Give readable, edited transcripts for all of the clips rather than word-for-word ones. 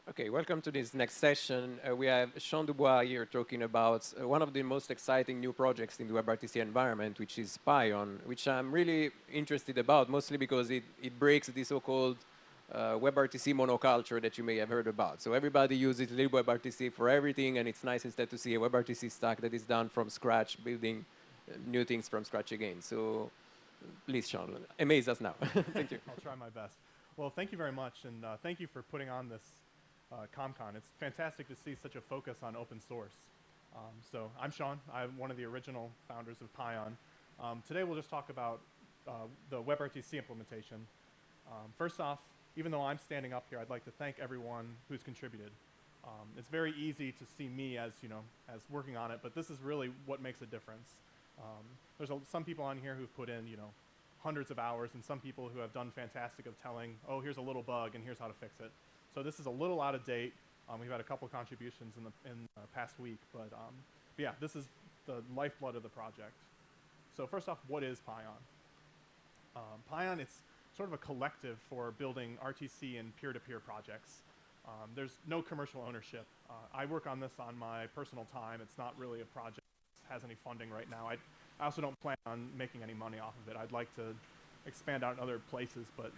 Okay, welcome to this next session. We have Sean DuBois here talking about one of the most exciting new projects in the WebRTC environment, which is Pion, which I'm really interested about, mostly because it breaks the so-called WebRTC monoculture that you may have heard about. So everybody uses libWebRTC for everything, and it's nice instead to see a WebRTC stack that is done from scratch, building new things from scratch again. So please, Sean, amaze us now. Thank you. I'll try my best. Well, thank you very much, and thank you for putting on this ComCon. It's fantastic to see such a focus on open source. So I'm Sean. I'm one of the original founders of Pion. Today we'll just talk about the WebRTC implementation. First off, even though I'm standing up here, I'd like to thank everyone who's contributed. It's very easy to see me as, as working on it, but this is really what makes a difference. There's some people on here who've put in, hundreds of hours, and some people who have done fantastic of telling, oh, here's a little bug and here's how to fix it. So this is a little out of date. We've had a couple contributions in the past week, but yeah, this is the lifeblood of the project. So first off, what is Pion? Pion, it's sort of a collective for building RTC and peer-to-peer projects. There's no commercial ownership. I work on this on my personal time. It's not really a project that has any funding right now. I also don't plan on making any money off of it. I'd like to expand out in other places, but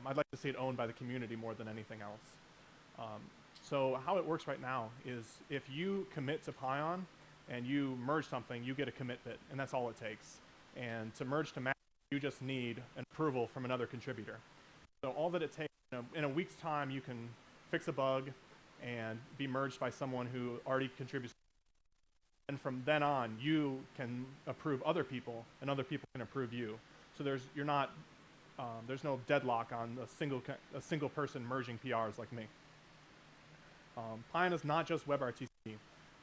I'd like to see it owned by the community more than anything else. So how it works right now is if you commit to Pion and you merge something, you get a commit bit, and that's all it takes. And to merge to match, you just need an approval from another contributor. So all that it takes, in a week's time, you can fix a bug and be merged by someone who already contributes. And from then on, you can approve other people, and other people can approve you. So there's no deadlock on a single person merging PRs like me. Pion is not just WebRTC.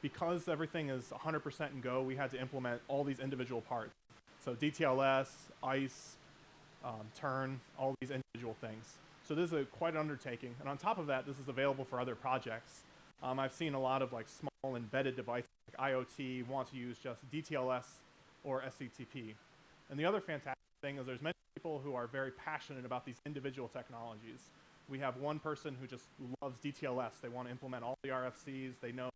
Because everything is 100% in Go, we had to implement all these individual parts. So DTLS, ICE, turn, all these individual things. So this is quite an undertaking. And on top of that, this is available for other projects. I've seen a lot of small embedded devices like IoT want to use just DTLS or SCTP. And the other fantastic thing is there's many people who are very passionate about these individual technologies. We have one person who just loves DTLS. They want to implement all the RFCs. They know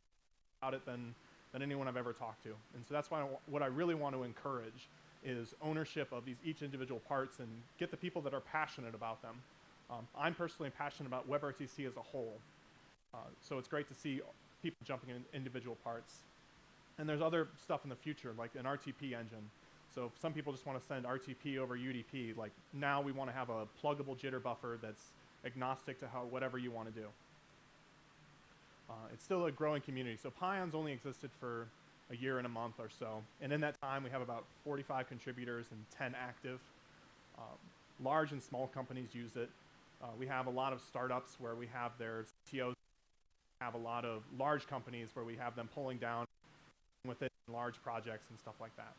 about it than anyone I've ever talked to. And so that's why what I really want to encourage is ownership of each individual parts and get the people that are passionate about them. I'm personally passionate about WebRTC as a whole. So it's great to see people jumping in individual parts. And there's other stuff in the future, like an RTP engine. So if some people just want to send RTP over UDP, now we want to have a pluggable jitter buffer that's agnostic to whatever you want to do. It's still a growing community. So Pion's only existed for a year and a month or so. And in that time, we have about 45 contributors and 10 active. Large and small companies use it. We have a lot of startups where we have their CTOs. We have a lot of large companies where we have them pulling down with it in large projects and stuff like that.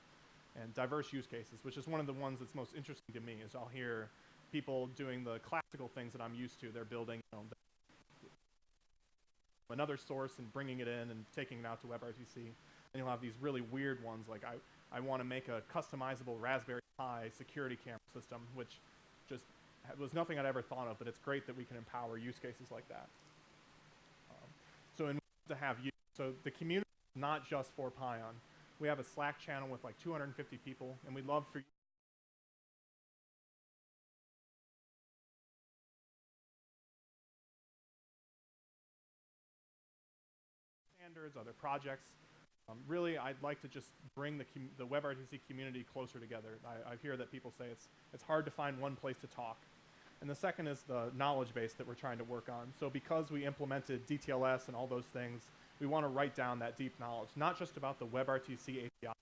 And diverse use cases, which is one of the ones that's most interesting to me, is I'll hear people doing the classical things that I'm used to. They're building another source and bringing it in and taking it out to WebRTC. And you'll have these really weird ones, like I want to make a customizable Raspberry Pi security camera system, which just was nothing I'd ever thought of, but it's great that we can empower use cases like that. So in to have you, so the community is not just for Pion. We have a Slack channel with 250 people, and we'd love for you standards, other projects. Really, I'd like to just bring the WebRTC community closer together. I hear that people say it's hard to find one place to talk. And the second is the knowledge base that we're trying to work on. So because we implemented DTLS and all those things, we want to write down that deep knowledge, not just about the WebRTC API,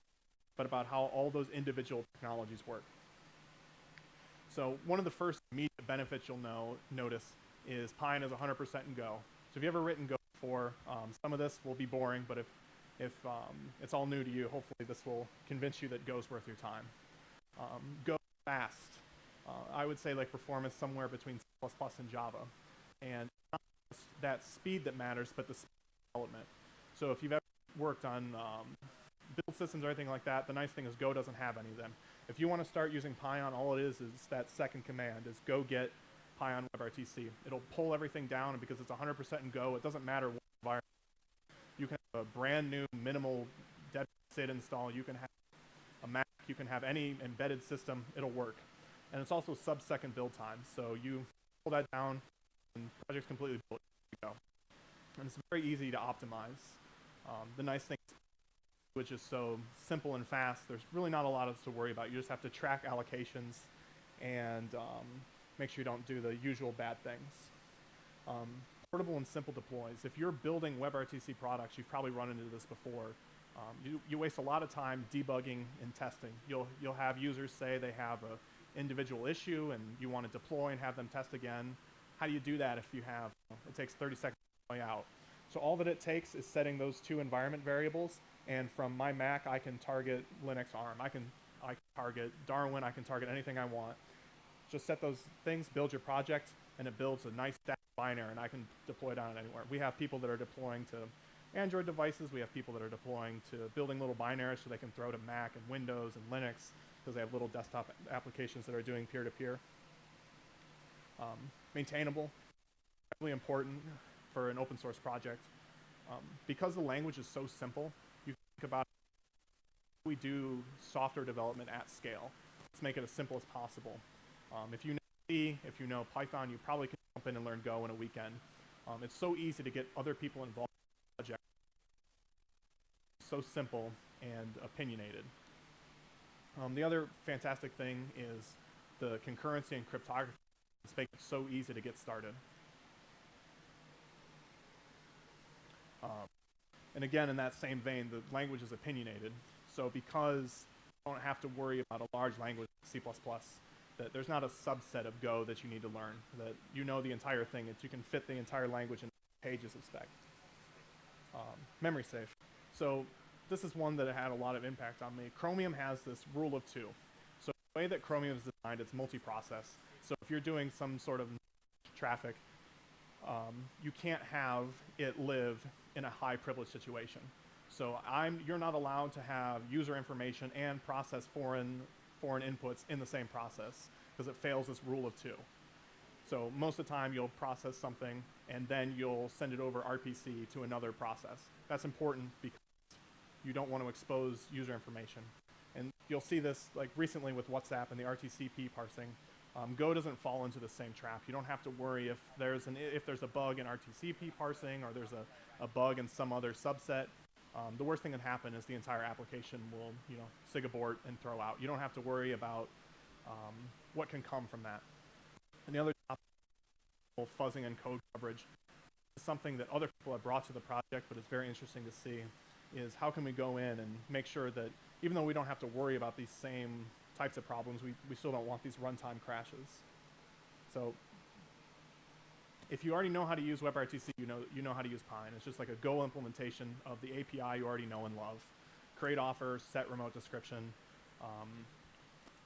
but about how all those individual technologies work. So one of the first immediate benefits you'll notice is Pion is 100% in Go. So if you've ever written Go before, some of this will be boring, but if it's all new to you, hopefully this will convince you that Go's worth your time. Go fast. I would say performance somewhere between C++ and Java. And not just that speed that matters, but the speed of development. So if you've ever worked on build systems or anything like that, the nice thing is Go doesn't have any of them. If you want to start using Pion, all it is that second command is go get Pion WebRTC. It'll pull everything down, and because it's 100% in Go, it doesn't matter what environment. You can have a brand new minimal SID install. You can have a Mac. You can have any embedded system. It'll work. And it's also sub-2nd build time. So you pull that down, and the project's completely built. Go. And it's very easy to optimize. The nice thing is, which is so simple and fast, there's really not a lot to worry about. You just have to track allocations and make sure you don't do the usual bad things. Portable and simple deploys. If you're building WebRTC products, you've probably run into this before. You waste a lot of time debugging and testing. You'll have users say they have an individual issue and you want to deploy and have them test again. How do you do that if you have, it takes 30 seconds to deploy out? So all that it takes is setting those two environment variables, and from my Mac I can target Linux ARM. I can target Darwin, I can target anything I want. Just set those things, build your project, and it builds a nice stack binary, and I can deploy it on it anywhere. We have people that are deploying to Android devices. We have people that are deploying to building little binaries so they can throw to Mac and Windows and Linux, because they have little desktop applications that are doing peer-to-peer. Maintainable, really important for an open source project. Because the language is so simple, you think about we do software development at scale. Let's make it as simple as possible. If you know C, if you know Python, you probably can jump in and learn Go in a weekend. It's so easy to get other people involved in the project. So simple and opinionated. The other fantastic thing is the concurrency and cryptography. It's making it so easy to get started. And again, in that same vein, the language is opinionated. So because you don't have to worry about a large language like C++, that there's not a subset of Go that you need to learn, that you know the entire thing, that you can fit the entire language in pages of spec. Memory safe. So this is one that had a lot of impact on me. Chromium has this rule of two. So the way that Chromium is designed, it's multi-process. So if you're doing some sort of traffic, you can't have it live in a high privilege situation. So you're not allowed to have user information and process foreign inputs in the same process, because it fails this rule of two. So most of the time you'll process something and then you'll send it over RPC to another process. That's important because you don't want to expose user information. And you'll see this like recently with WhatsApp and the RTCP parsing. Go doesn't fall into the same trap. You don't have to worry if there's a bug in RTCP parsing or there's a bug in some other subset. The worst thing that can happen is the entire application will, sig abort and throw out. You don't have to worry about what can come from that. And the other topic, fuzzing and code coverage, is something that other people have brought to the project, but it's very interesting to see, is how can we go in and make sure that even though we don't have to worry about these same types of problems, we still don't want these runtime crashes. So if you already know how to use WebRTC, you know how to use Pine. It's just like a Go implementation of the API you already know and love. Create offer, set remote description,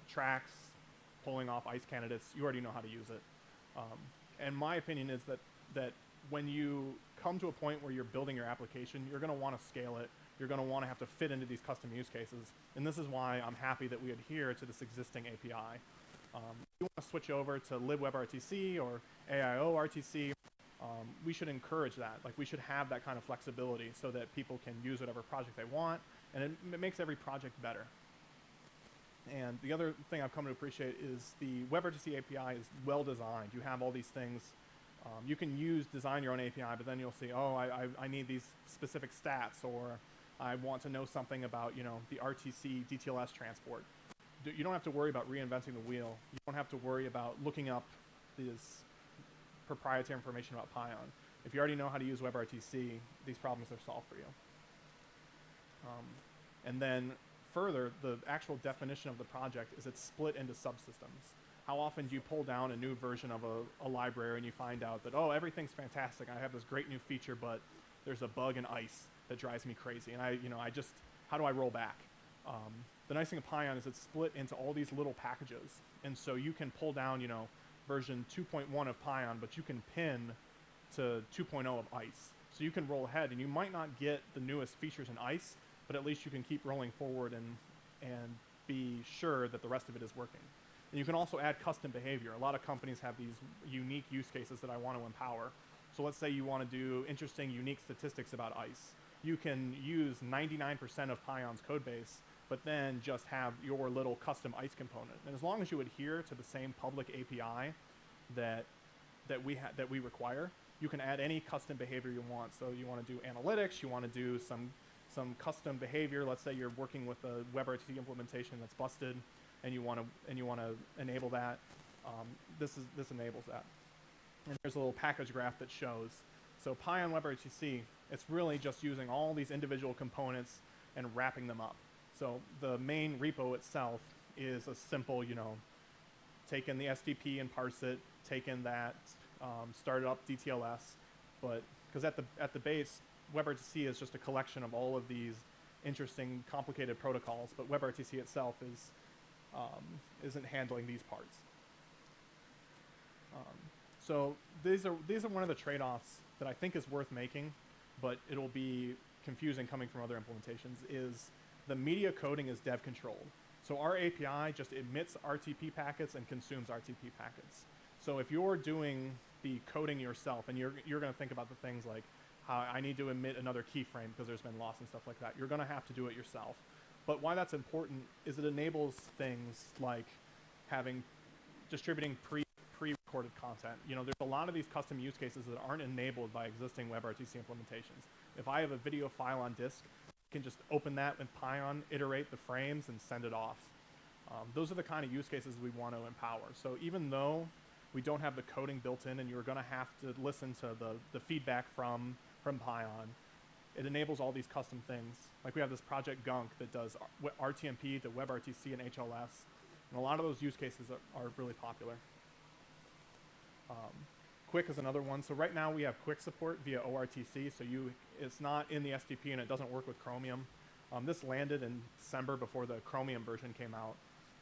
tracks, pulling off ICE candidates. You already know how to use it. And my opinion is that when you come to a point where you're building your application, you're going to want to scale it. You're going to want to have to fit into these custom use cases. And this is why I'm happy that we adhere to this existing API. If you want to switch over to libWebRTC or AIORTC, we should encourage that. Like, we should have that kind of flexibility so that people can use whatever project they want, and it makes every project better. And the other thing I've come to appreciate is the WebRTC API is well designed. You have all these things. You can design your own API, but then you'll see, I need these specific stats, or I want to know something about, the RTC DTLS transport. You don't have to worry about reinventing the wheel. You don't have to worry about looking up this proprietary information about Pion. If you already know how to use WebRTC, these problems are solved for you. And then further, the actual definition of the project is it's split into subsystems. How often do you pull down a new version of a library and you find out that, everything's fantastic, I have this great new feature, but there's a bug in ICE that drives me crazy, and how do I roll back? The nice thing of Pion is it's split into all these little packages, and so you can pull down, version 2.1 of Pion, but you can pin to 2.0 of ICE. So you can roll ahead, and you might not get the newest features in ICE, but at least you can keep rolling forward and be sure that the rest of it is working. And you can also add custom behavior. A lot of companies have these unique use cases that I want to empower. So let's say you want to do interesting, unique statistics about ice. You can use 99% of Pion's code base, but then just have your little custom ice component. And as long as you adhere to the same public API that we require, you can add any custom behavior you want. So you want to do analytics, you want to do some custom behavior. Let's say you're working with a WebRTC implementation that's busted, and you want to enable that. This enables that. And here's a little package graph that shows. So Pion WebRTC, it's really just using all these individual components and wrapping them up. So the main repo itself is a simple, take in the SDP and parse it, take in that, start up DTLS, but because at the base, WebRTC is just a collection of all of these interesting, complicated protocols, but WebRTC itself isn't handling these parts. So these are one of the trade-offs that I think is worth making, but it'll be confusing coming from other implementations, is the media coding is dev controlled. So our API just emits RTP packets and consumes RTP packets. So if you're doing the coding yourself, and you're going to think about the things like how I need to emit another keyframe because there's been loss and stuff like that, you're going to have to do it yourself. But why that's important is it enables things like distributing pre-recorded content. There's a lot of these custom use cases that aren't enabled by existing WebRTC implementations. If I have a video file on disk, I can just open that in Pion, iterate the frames, and send it off. Those are the kind of use cases we want to empower. So even though we don't have the coding built in and you're going to have to listen to the feedback from Pion, it enables all these custom things. Like we have this project Gunk that does RTMP to WebRTC and HLS, and a lot of those use cases are really popular. Quick is another one. So right now we have quick support via ORTC, so it's not in the SDP and it doesn't work with Chromium. This landed in December before the Chromium version came out,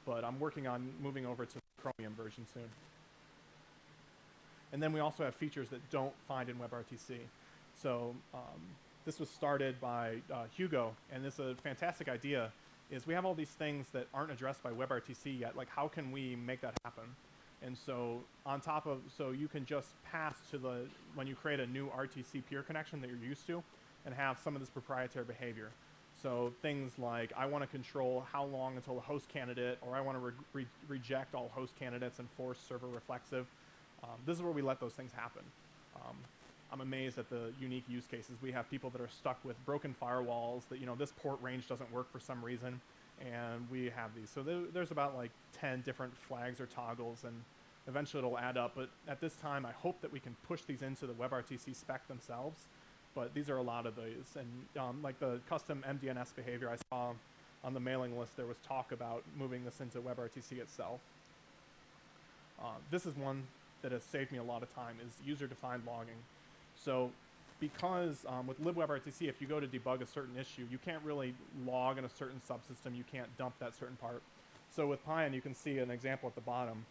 but I'm working on moving over to the Chromium version soon. And then we also have features that don't find in WebRTC. So this was started by Hugo, and this is a fantastic idea, is we have all these things that aren't addressed by WebRTC yet, like how can we make that happen? And so so you can just pass to when you create a new RTC peer connection that you're used to, and have some of this proprietary behavior. So things like, I want to control how long until a host candidate, or I want to reject all host candidates and force server reflexive. This is where we let those things happen. I'm amazed at the unique use cases. We have people that are stuck with broken firewalls that, this port range doesn't work for some reason, and we have these. So there's about like 10 different flags or toggles, and eventually it'll add up. But at this time, I hope that we can push these into the WebRTC spec themselves. But these are a lot of these. And like the custom MDNS behavior I saw on the mailing list, there was talk about moving this into WebRTC itself. This is one that has saved me a lot of time, is user-defined logging. So because with libWebRTC, if you go to debug a certain issue, you can't really log in a certain subsystem. You can't dump that certain part. So with Pion, you can see an example at the bottom.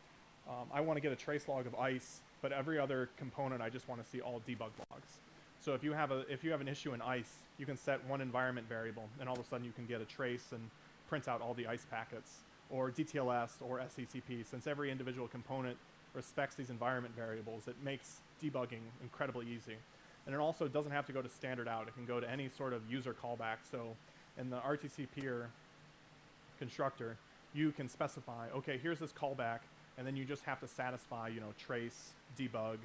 I want to get a trace log of ICE, but every other component, I just want to see all debug logs. So if you have an issue in ICE, you can set one environment variable, and all of a sudden you can get a trace and print out all the ICE packets, or DTLS or SCTP. Since every individual component respects these environment variables, it makes debugging incredibly easy. And it also doesn't have to go to standard out. It can go to any sort of user callback. So in the RTC peer constructor, you can specify, okay, here's this callback, and then you just have to satisfy, trace, debug,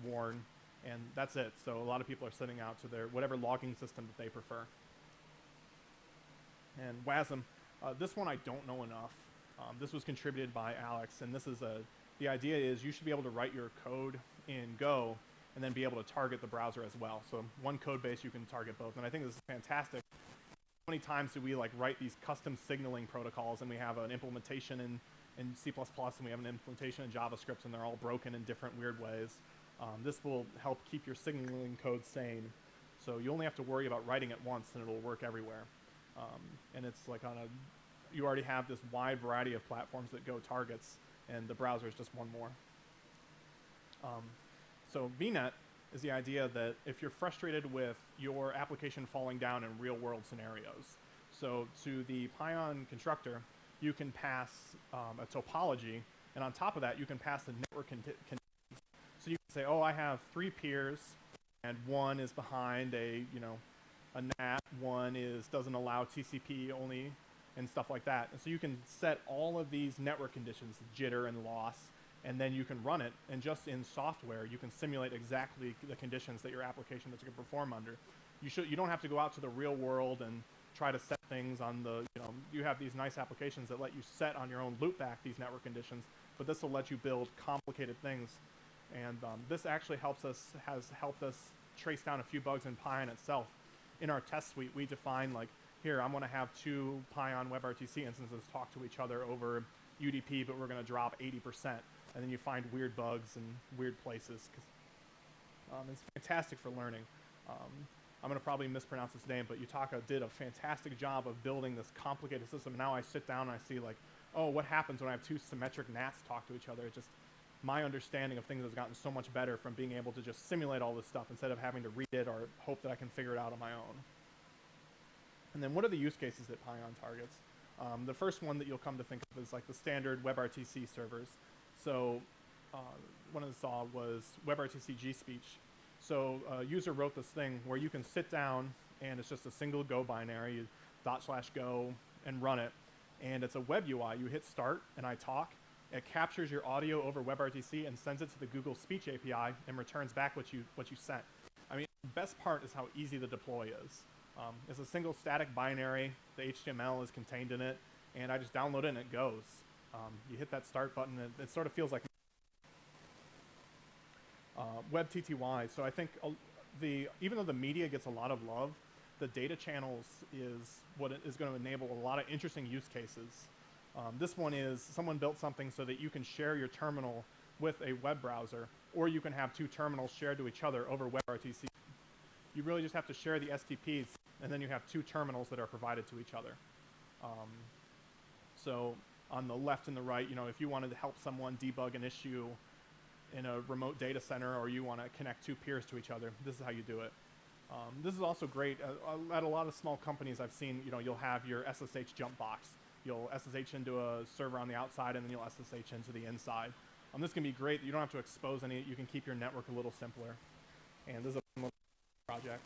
warn, and that's it. So a lot of people are sending out to their whatever logging system that they prefer. And WASM, this one I don't know enough. This was contributed by Alex, and this is the idea is you should be able to write your code in Go and then be able to target the browser as well. So one code base, you can target both. And I think this is fantastic. How many times do we write these custom signaling protocols, and we have an implementation in C++ and we have an implementation in JavaScript, and they're all broken in different weird ways. This will help keep your signaling code sane. So you only have to worry about writing it once, and it'll work everywhere. And it's like you already have this wide variety of platforms that Go targets, and the browser is just one more. So VNet is the idea that if you're frustrated with your application falling down in real-world scenarios, so to the Pion constructor, you can pass a topology And on top of that, you can pass the network conditions. So you can say, oh, I have 3 peers, and one is behind a NAT, one doesn't allow TCP only, and stuff like that. And so you can set all of these network conditions, jitter and loss, and then you can run it, and just in software, you can simulate exactly the conditions that your application is going to perform under. You don't have to go out to the real world and try to set things on the, you have these nice applications that let you set on your own loopback these network conditions, but this will let you build complicated things. And this actually has helped us trace down a few bugs in Pion itself. In our test suite, we define like, here, I'm going to have 2 Pion WebRTC instances talk to each other over UDP, but we're going to drop 80%. And then you find weird bugs in weird places. It's fantastic for learning. I'm going to probably mispronounce his name, but Yutaka did a fantastic job of building this complicated system. Now I sit down and I see like, oh, what happens when I have 2 symmetric NATs talk to each other? It just, my understanding of things has gotten so much better from being able to just simulate all this stuff instead of having to read it or hope that I can figure it out on my own. And then what are the use cases that Pion targets? The first one that you'll come to think of is like the standard WebRTC servers. So one of the saw was WebRTC G-Speech. So a user wrote this thing where you can sit down and it's just a single Go binary, /go, and run it. And it's a web UI. You hit start and I talk. It captures your audio over WebRTC and sends it to the Google Speech API and returns back what you sent. I mean, the best part is how easy the deploy is. It's a single static binary. The HTML is contained in it, and I just download it and it goes. You hit that start button, and it sort of feels like WebTTY. So I think even though the media gets a lot of love, the data channels is what is going to enable a lot of interesting use cases. This one is someone built something so that you can share your terminal with a web browser, or you can have 2 terminals shared to each other over WebRTC. You really just have to share the STPs, and then you have 2 terminals that are provided to each other. So on the left and the right, if you wanted to help someone debug an issue in a remote data center, or you want to connect 2 peers to each other, this is how you do it. This is also great. At a lot of small companies I've seen, you'll have your SSH jump box. You'll SSH into a server on the outside, and then you'll SSH into the inside. This can be great. You don't have to expose any. You can keep your network a little simpler. And this is a project.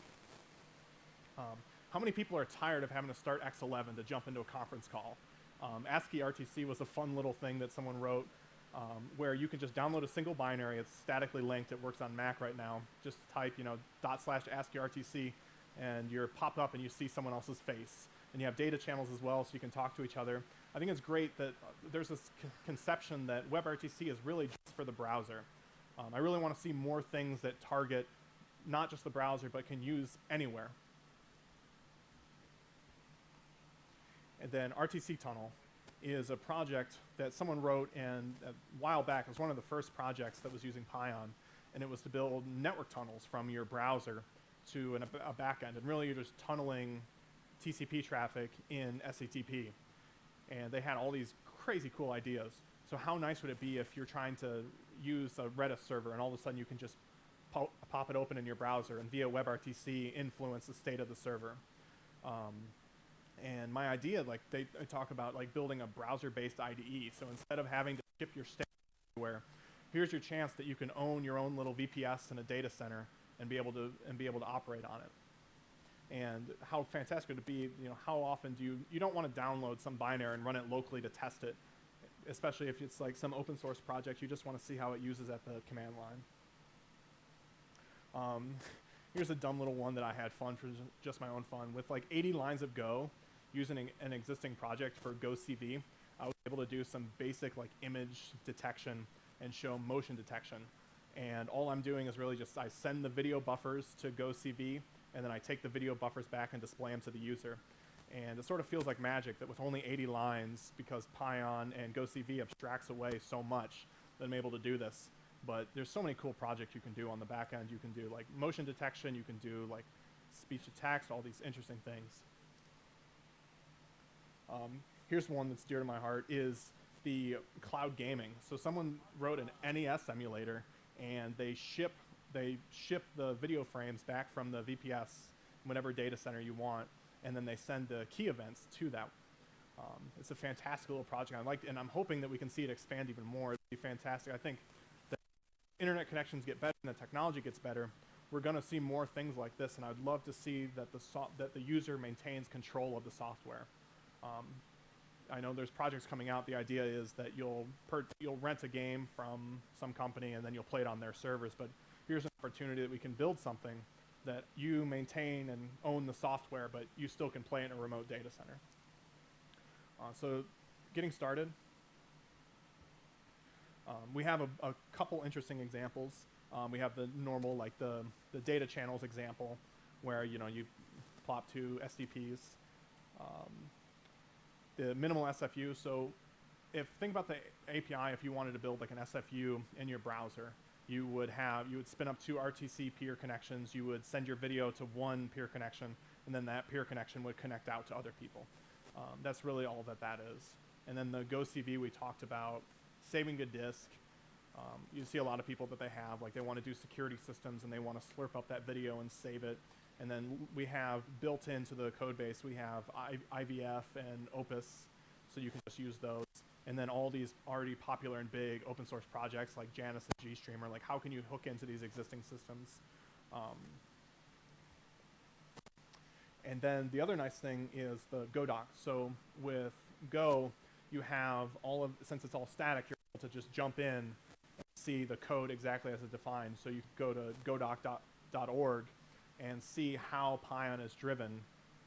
How many people are tired of having to start X11 to jump into a conference call? ASCII RTC was a fun little thing that someone wrote where you can just download a single binary. It's statically linked. It works on Mac right now. Just type, /ASCII RTC, and you're popped up and you see someone else's face. And you have data channels as well, so you can talk to each other. I think it's great that there's this conception that WebRTC is really just for the browser. I really want to see more things that target not just the browser, but can use anywhere. And then RTC Tunnel is a project that someone wrote and a while back. It was one of the first projects that was using Pion, and it was to build network tunnels from your browser to a backend. And really, you're just tunneling TCP traffic in SATP. And they had all these crazy cool ideas. So how nice would it be if you're trying to use a Redis server and all of a sudden you can just pop it open in your browser and via WebRTC influence the state of the server. And my idea, like they talk about like building a browser-based IDE. So instead of having to ship your state everywhere, here's your chance that you can own your own little VPS in a data center and be able to operate on it. And how fantastic would it be, how often do you don't want to download some binary and run it locally to test it, especially if it's like some open source project, you just want to see how it uses at the command line. Here's a dumb little one that I had fun for just my own fun. With like 80 lines of Go, using an existing project for Go CV, I was able to do some basic like image detection and show motion detection. And all I'm doing is really just I send the video buffers to Go CV, and then I take the video buffers back and display them to the user. And it sort of feels like magic that with only 80 lines, because Pion and Go CV abstracts away so much, that I'm able to do this. But there's so many cool projects you can do on the back end. You can do like motion detection, you can do like speech to text, all these interesting things. Here's one that's dear to my heart, is the cloud gaming. So someone wrote an NES emulator, and they ship the video frames back from the VPS, whatever data center you want, and then they send the key events to that. It's a fantastic little project. And I'm hoping that we can see it expand even more. It'd be fantastic. I think that internet connections get better and the technology gets better. We're going to see more things like this, and I'd love to see that the user maintains control of the software. I know there's projects coming out. The idea is that you'll rent a game from some company and then you'll play it on their servers. But here's an opportunity that we can build something that you maintain and own the software, but you still can play it in a remote data center. So getting started, we have a couple interesting examples. We have the normal, like the data channels example, where you plop two SDPs. The minimal SFU. So think about the API. If you wanted to build like an SFU in your browser, you would spin up two RTC peer connections. You would send your video to one peer connection, and then that peer connection would connect out to other people. That's really all that is. And then the Go CV we talked about, saving a disk. You see a lot of people that they have, like they want to do security systems and they want to slurp up that video and save it. And then we have built into the code base, we have IVF and Opus, so you can just use those. And then all these already popular and big open source projects like Janus and GStreamer, like how can you hook into these existing systems? And then the other nice thing is the Go doc. So with Go, you have since it's all static, you're able to just jump in and see the code exactly as it's defined. So you can go to godoc.org and see how Pion is driven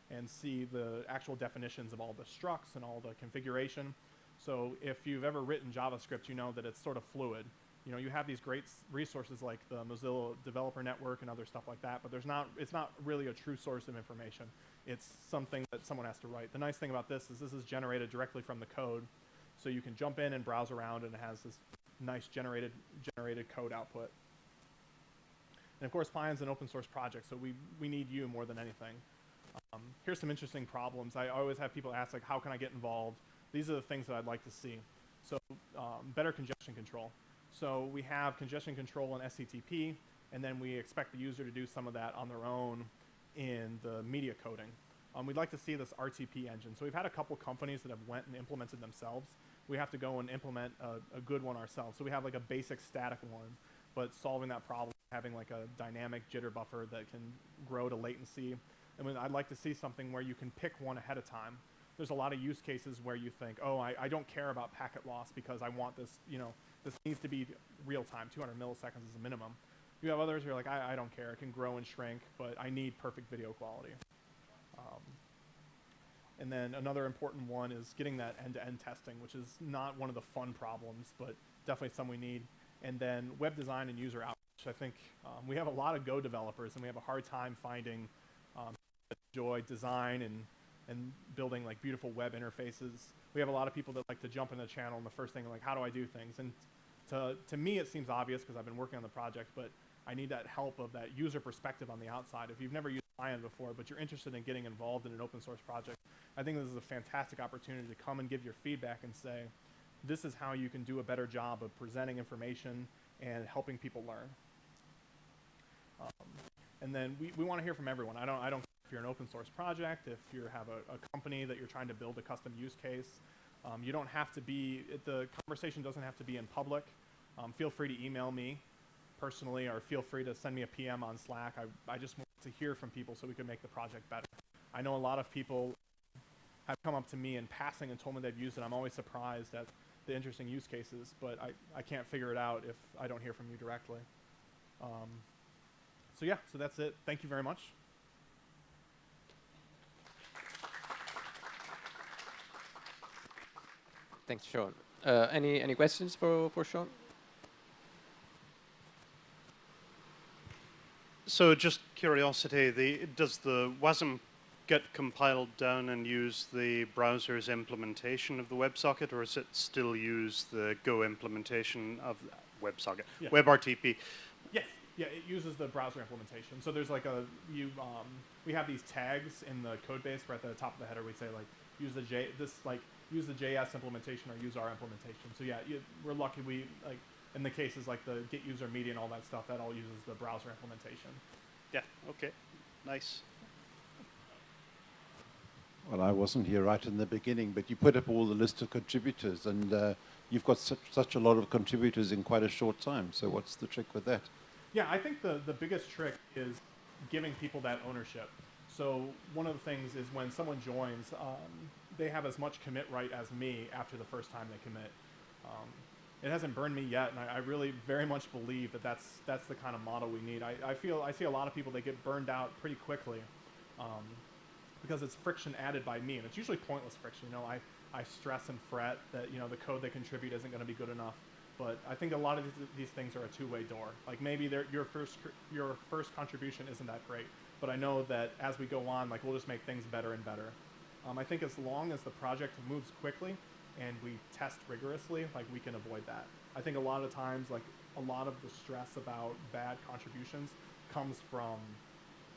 and see the actual definitions of all the structs and all the configuration. So if you've ever written JavaScript, you know that it's sort of fluid. You have these great resources like the Mozilla Developer Network and other stuff like that, but it's not really a true source of information. It's something that someone has to write. The nice thing about this is generated directly from the code, so you can jump in and browse around, and it has this nice generated code output. And of course, Pion's an open source project, so we need you more than anything. Here's some interesting problems. I always have people ask, like, how can I get involved? These are the things that I'd like to see. So better congestion control. So we have congestion control in SCTP, and then we expect the user to do some of that on their own in the media coding. We'd like to see this RTP engine. So we've had a couple companies that have went and implemented themselves. We have to go and implement a good one ourselves. So we have like a basic static one, but solving that problem, having like a dynamic jitter buffer that can grow to latency. I mean, I'd like to see something where you can pick one ahead of time. There's a lot of use cases where you think, oh, I don't care about packet loss because I want this, this needs to be real time, 200 milliseconds is a minimum. You have others who are like, I don't care, it can grow and shrink, but I need perfect video quality. And then another important one is getting that end-to-end testing, which is not one of the fun problems, but definitely some we need. And then web design and user outreach. I think we have a lot of Go developers, and we have a hard time finding enjoy design and building like beautiful web interfaces. We have a lot of people that like to jump in the channel, and the first thing like, how do I do things? And to me, it seems obvious because I've been working on the project, but I need that help of that user perspective on the outside. If you've never used Pion before, but you're interested in getting involved in an open source project, I think this is a fantastic opportunity to come and give your feedback and say, this is how you can do a better job of presenting information and helping people learn. And then we want to hear from everyone. I don't care if you're an open source project, if you have a company that you're trying to build a custom use case. You don't have to be, the conversation doesn't have to be in public. Feel free to email me personally, or feel free to send me a PM on Slack. I just want to hear from people so we can make the project better. I know a lot of people have come up to me in passing and told me they've used it. I'm always surprised at the interesting use cases, but I can't figure it out if I don't hear from you directly. So yeah, so that's it. Thank you very much. Thanks, Sean. Any questions for Sean? So just curiosity, does the WASM get compiled down and use the browser's implementation of the WebSocket, or does it still use the Go implementation of WebSocket? Yeah. WebRTP. Yes, yeah, it uses the browser implementation. So there's like we have these tags in the code base where at the top of the header we say like use the use the JS implementation or use our implementation. So yeah, we're lucky in the cases like the get user media and all that stuff, that all uses the browser implementation. Yeah, okay, nice. Well, I wasn't here right in the beginning, but you put up all the list of contributors, and you've got such a lot of contributors in quite a short time. So what's the trick with that? Yeah, I think the biggest trick is giving people that ownership. So one of the things is when someone joins, they have as much commit right as me after the first time they commit. It hasn't burned me yet, and I really very much believe that that's the kind of model we need. I see a lot of people, they get burned out pretty quickly because it's friction added by me, and it's usually pointless friction. You know, I stress and fret that, you know, the code they contribute isn't going to be good enough. But I think a lot of these things are a two-way door. Like maybe your first contribution isn't that great, but I know that as we go on, like we'll just make things better and better. I think as long as the project moves quickly and we test rigorously, like we can avoid that. I think a lot of times, like a lot of the stress about bad contributions comes from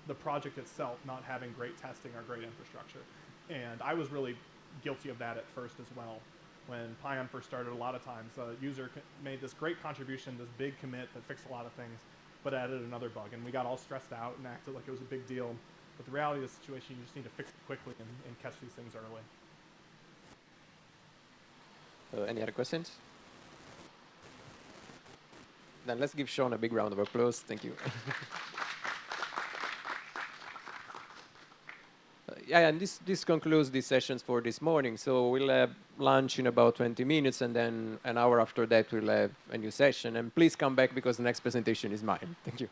the project itself not having great testing or great infrastructure. And I was really guilty of that at first as well. When Pion first started, a lot of times a user made this great contribution, this big commit that fixed a lot of things, but added another bug. And we got all stressed out and acted like it was a big deal. But the reality of the situation, you just need to fix it quickly and catch these things early. Any other questions? Then let's give Sean a big round of applause. Thank you. Yeah, and this concludes the sessions for this morning. So we'll have lunch in about 20 minutes, and then an hour after that we'll have a new session. And please come back because the next presentation is mine. Thank you.